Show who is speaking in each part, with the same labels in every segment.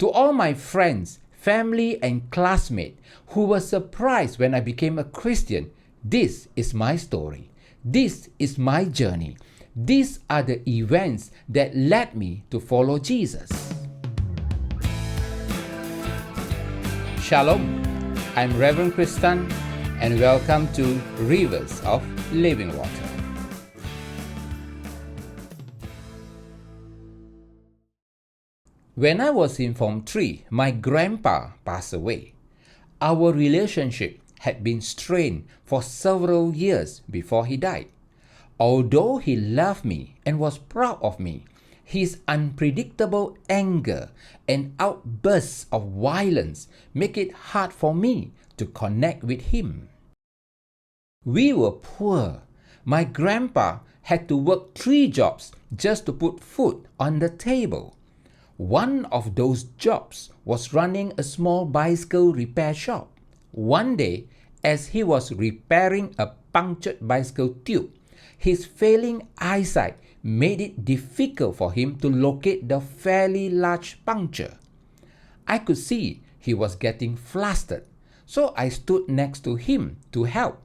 Speaker 1: To all my friends, family, and classmates who were surprised when I became a Christian, this is my story. This is my journey. These are the events that led me to follow Jesus. Shalom, I'm Reverend Kristan, and welcome to Rivers of Living Water. When I was in Form 3, my grandpa passed away. Our relationship had been strained for several years before he died. Although he loved me and was proud of me, his unpredictable anger and outbursts of violence make it hard for me to connect with him. We were poor. My grandpa had to work 3 jobs just to put food on the table. One of those jobs was running a small bicycle repair shop. One day, as he was repairing a punctured bicycle tube, his failing eyesight made it difficult for him to locate the fairly large puncture. I could see he was getting flustered, so I stood next to him to help.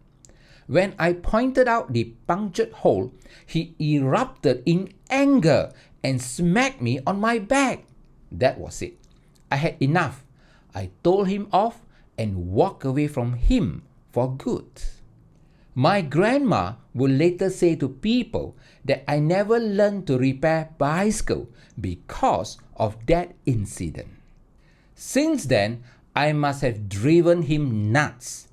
Speaker 1: When I pointed out the punctured hole, he erupted in anger and smacked me on my back. That was it. I had enough. I told him off and walked away from him for good. My grandma would later say to people that I never learned to repair bicycle because of that incident. Since then, I must have driven him nuts.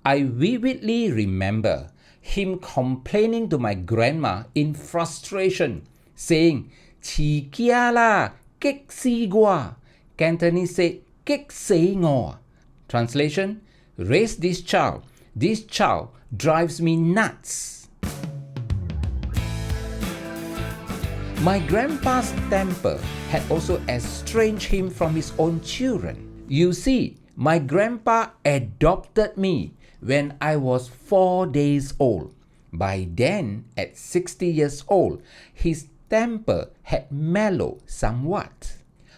Speaker 1: I vividly remember him complaining to my grandma in frustration, saying, "Chi kia la, kek si gua." Cantonese said, "Kek sei ngo." Translation, "Raise this child. This child drives me nuts." My grandpa's temper had also estranged him from his own children. You see, my grandpa adopted me when I was 4 days old. By then, at 60 years old, his temper had mellowed somewhat.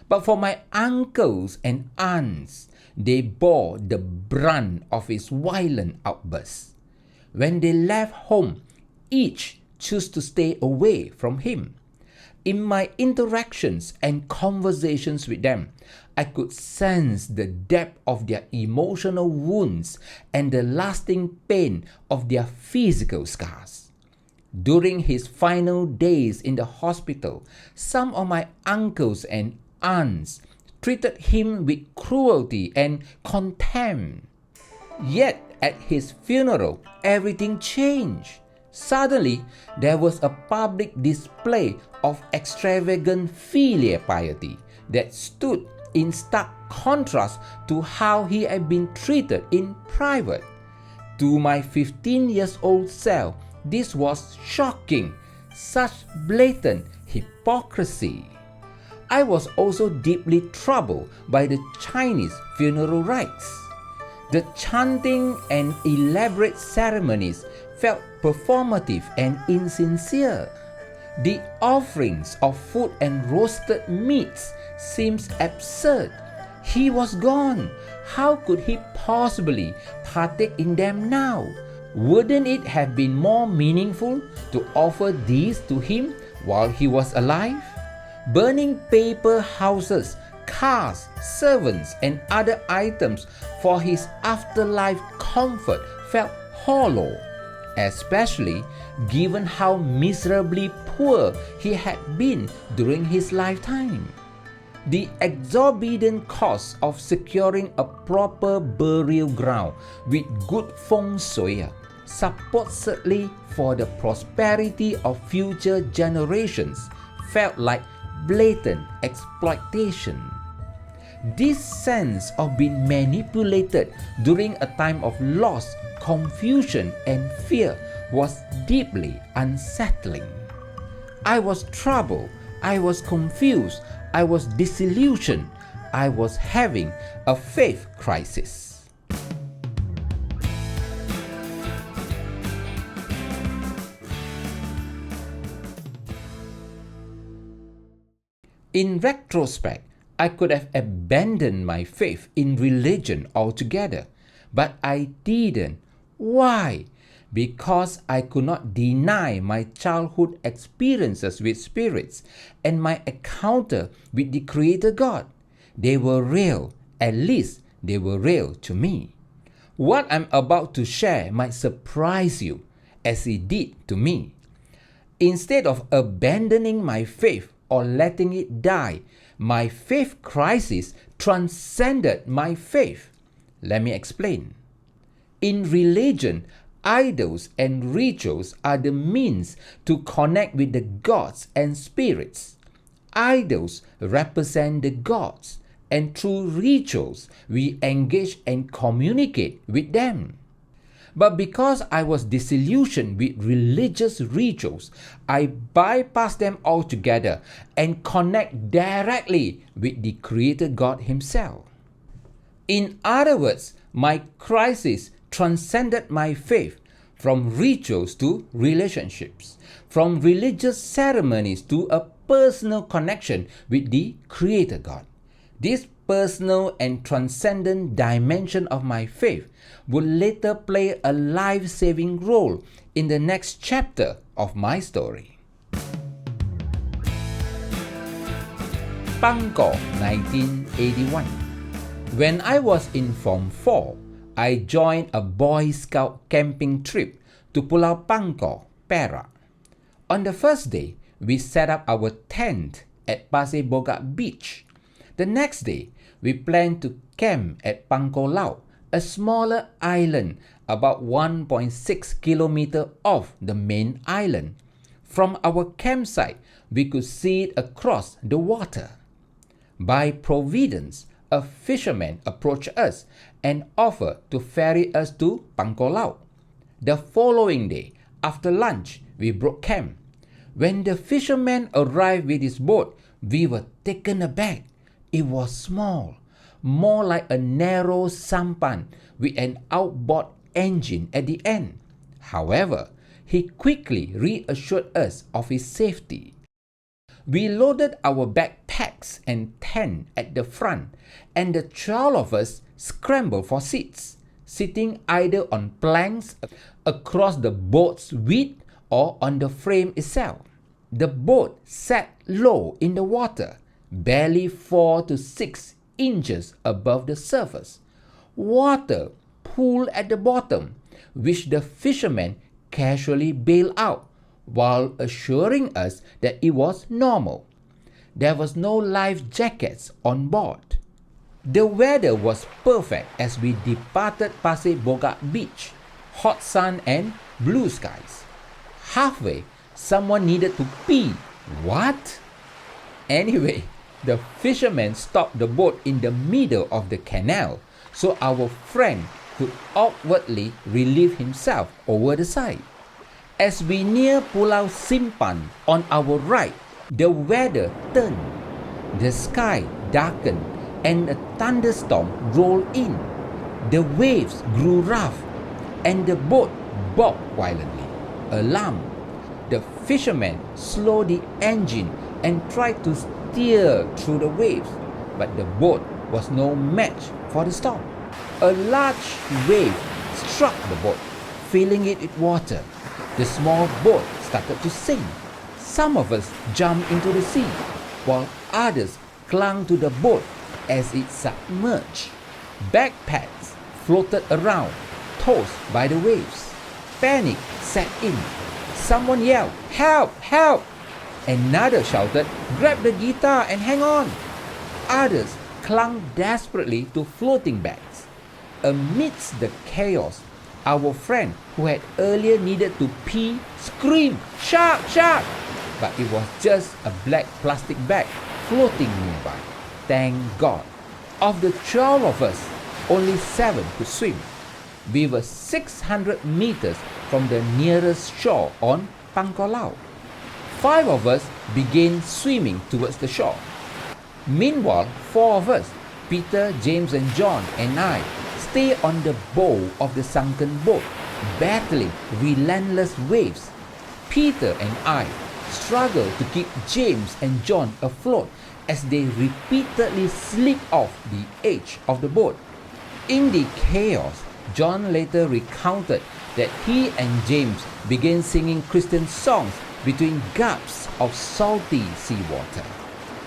Speaker 1: But for my uncles and aunts, they bore the brunt of his violent outbursts. When they left home, each chose to stay away from him. In my interactions and conversations with them, I could sense the depth of their emotional wounds and the lasting pain of their physical scars. During his final days in the hospital, some of my uncles and aunts treated him with cruelty and contempt. Yet at his funeral, everything changed. Suddenly, there was a public display of extravagant filial piety that stood in stark contrast to how he had been treated in private. To my 15-year-old self, this was shocking, such blatant hypocrisy. I was also deeply troubled by the Chinese funeral rites. The chanting and elaborate ceremonies felt performative and insincere. The offerings of food and roasted meats seems absurd. He was gone. How could he possibly partake in them now? Wouldn't it have been more meaningful to offer these to him while he was alive? Burning paper houses, cars, servants, and other items for his afterlife comfort felt hollow, especially given how miserably poor he had been during his lifetime. The exorbitant cost of securing a proper burial ground with good feng shui, supposedly for the prosperity of future generations, felt like blatant exploitation. This sense of being manipulated during a time of loss, confusion, and fear was deeply unsettling. I was troubled, I was confused, I was disillusioned, I was having a faith crisis. In retrospect, I could have abandoned my faith in religion altogether, but I didn't. Why? Because I could not deny my childhood experiences with spirits and my encounter with the Creator God. They were real, at least they were real to me. What I'm about to share might surprise you, as it did to me. Instead of abandoning my faith or letting it die, my faith crisis transcended my faith. Let me explain. In religion, idols and rituals are the means to connect with the gods and spirits. Idols represent the gods, and through rituals, we engage and communicate with them. But because I was disillusioned with religious rituals, I bypassed them altogether and connect directly with the Creator God Himself. In other words, my crisis transcended my faith from rituals to relationships, from religious ceremonies to a personal connection with the Creator God. This personal and transcendent dimension of my faith would later play a life-saving role in the next chapter of my story. Pangkor, 1981. When I was in Form 4, I joined a Boy Scout camping trip to Pulau Pangkor, Perak. On the first day, we set up our tent at Pasir Bogak Beach. The next day, we planned to camp at Pangkor Laut, a smaller island about 1.6 kilometers off the main island. From our campsite, we could see it across the water. By providence, a fisherman approached us and offered to ferry us to Pangkor Laut. The following day, after lunch, we broke camp. When the fisherman arrived with his boat, we were taken aback. It was small, more like a narrow sampan with an outboard engine at the end. However, he quickly reassured us of his safety. We loaded our backpacks and tent at the front, and the 12 of us scrambled for seats, sitting either on planks across the boat's width or on the frame itself. The boat sat low in the water, barely 4 to 6 inches above the surface. Water pooled at the bottom, which the fisherman casually bailed out while assuring us that it was normal. There was no life jackets on board. The weather was perfect as we departed Pasir Bogak Beach, hot sun and blue skies. Halfway, someone needed to pee. What? Anyway, the fisherman stopped the boat in the middle of the canal so our friend could awkwardly relieve himself over the side. As we near Pulau Simpan on our right, the weather turned. The sky darkened and a thunderstorm rolled in. The waves grew rough and the boat bobbed violently. Alarmed, the fisherman slowed the engine and tried to steer through the waves, but the boat was no match for the storm. A large wave struck the boat, filling it with water. The small boat started to sink. Some of us jumped into the sea, while others clung to the boat as it submerged. Backpacks floated around, tossed by the waves. Panic set in. Someone yelled, "Help! Help!" Another shouted, "Grab the guitar and hang on!" Others clung desperately to floating bags. Amidst the chaos, our friend who had earlier needed to pee screamed, "Shark! Shark!" But it was just a black plastic bag floating nearby. Thank God. Of the 12 of us, only 7 could swim. We were 600 meters from the nearest shore on Pangkor Laut. 5 of us began swimming towards the shore. Meanwhile, 4 of us, Peter, James and John and I, stayed on the bow of the sunken boat, battling relentless waves. Peter and I struggled to keep James and John afloat as they repeatedly slip off the edge of the boat. In the chaos, John later recounted that he and James began singing Christian songs between gulps of salty seawater.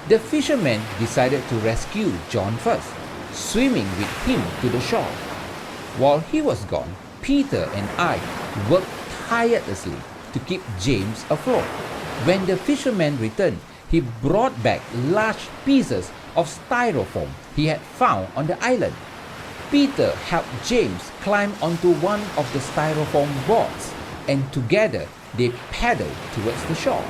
Speaker 1: The fishermen decided to rescue John first, swimming with him to the shore. While he was gone, Peter and I worked tirelessly to keep James afloat. When the fisherman returned, he brought back large pieces of styrofoam he had found on the island. Peter helped James climb onto one of the styrofoam boards, and together they paddled towards the shore.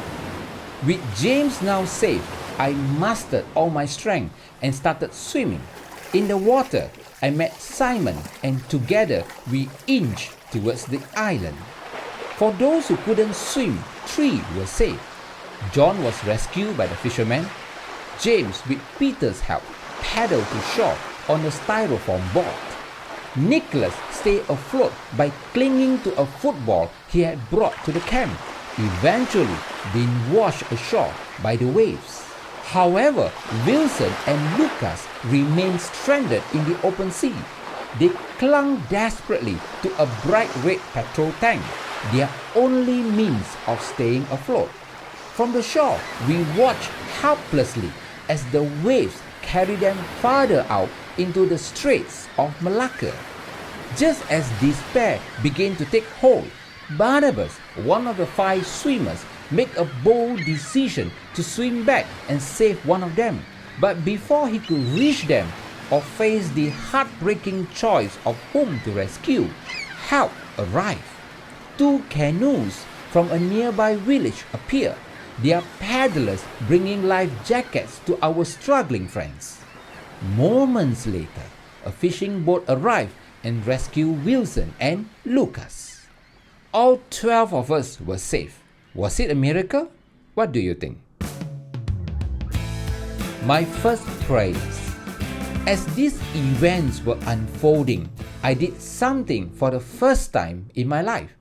Speaker 1: With James now safe, I mustered all my strength and started swimming. In the water, I met Simon, and together we inched towards the island. For those who couldn't swim, 3 were saved. John was rescued by the fishermen. James, with Peter's help, paddled to shore on a styrofoam board. Nicholas stayed afloat by clinging to a football he had brought to the camp, eventually being washed ashore by the waves. However, Wilson and Lucas remained stranded in the open sea. They clung desperately to a bright red petrol tank, their only means of staying afloat. From the shore, we watched helplessly as the waves carried them farther out into the Straits of Malacca. Just as despair began to take hold, Barnabas, one of the 5 swimmers, made a bold decision to swim back and save one of them. But before he could reach them or face the heartbreaking choice of whom to rescue, help arrived. 2 canoes from a nearby village appeared, their paddlers bringing life jackets to our struggling friends. Moments later, a fishing boat arrived and rescued Wilson and Lucas. All 12 of us were safe. Was it a miracle? What do you think? My first prayers. As these events were unfolding, I did something for the first time in my life.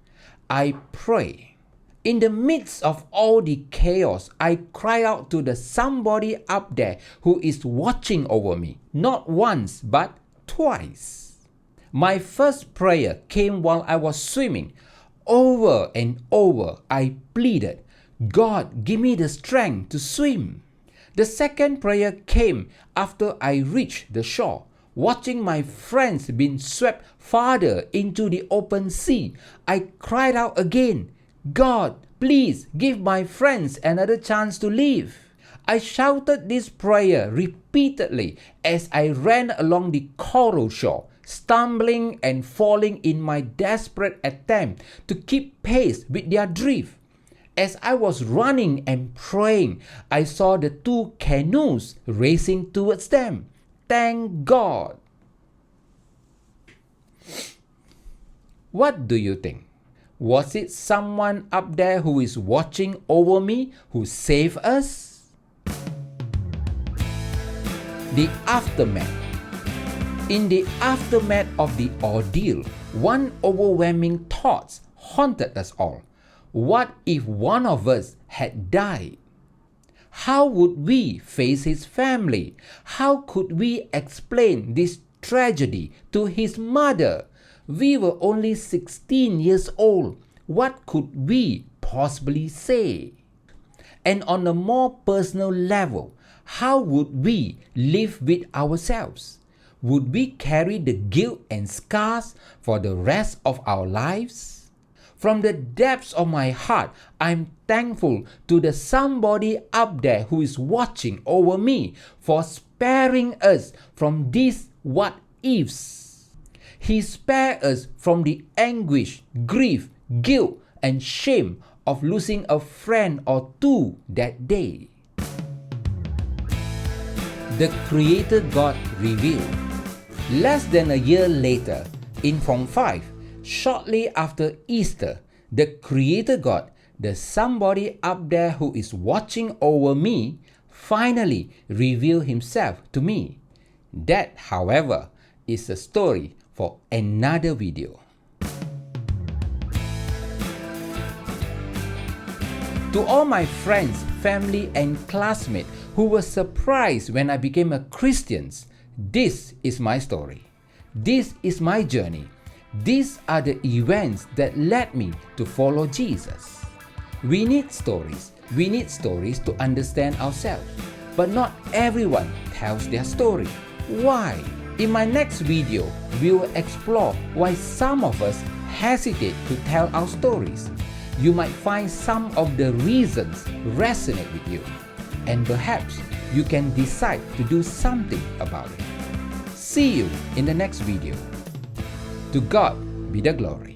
Speaker 1: I pray. In the midst of all the chaos, I cry out to the somebody up there who is watching over me, not once but twice. My first prayer came while I was swimming. Over and over, I pleaded, God, give me the strength to swim. The second prayer came after I reached the shore. Watching my friends being swept farther into the open sea, I cried out again, God, please give my friends another chance to live. I shouted this prayer repeatedly as I ran along the coral shore, stumbling and falling in my desperate attempt to keep pace with their drift. As I was running and praying, I saw the 2 canoes racing towards them. Thank God. What do you think? Was it someone up there who is watching over me who saved us? The aftermath. In the aftermath of the ordeal, one overwhelming thought haunted us all. What if one of us had died? How would we face his family? How could we explain this tragedy to his mother? We were only 16 years old. What could we possibly say? And on a more personal level, how would we live with ourselves? Would we carry the guilt and scars for the rest of our lives? From the depths of my heart, I'm thankful to the somebody up there who is watching over me for sparing us from these what ifs. He spared us from the anguish, grief, guilt, and shame of losing a friend or 2 that day. The Creator God revealed. Less than a year later, in Form 5, shortly after Easter, the Creator God, the somebody up there who is watching over me, finally revealed himself to me. That, however, is a story for another video. To all my friends, family, and classmates who were surprised when I became a Christian. This is my story. This is my journey. These are the events that led me to follow Jesus. We need stories. We need stories to understand ourselves. But not everyone tells their story. Why? In my next video, we will explore why some of us hesitate to tell our stories. You might find some of the reasons resonate with you, and perhaps you can decide to do something about it. See you in the next video. To God be the glory.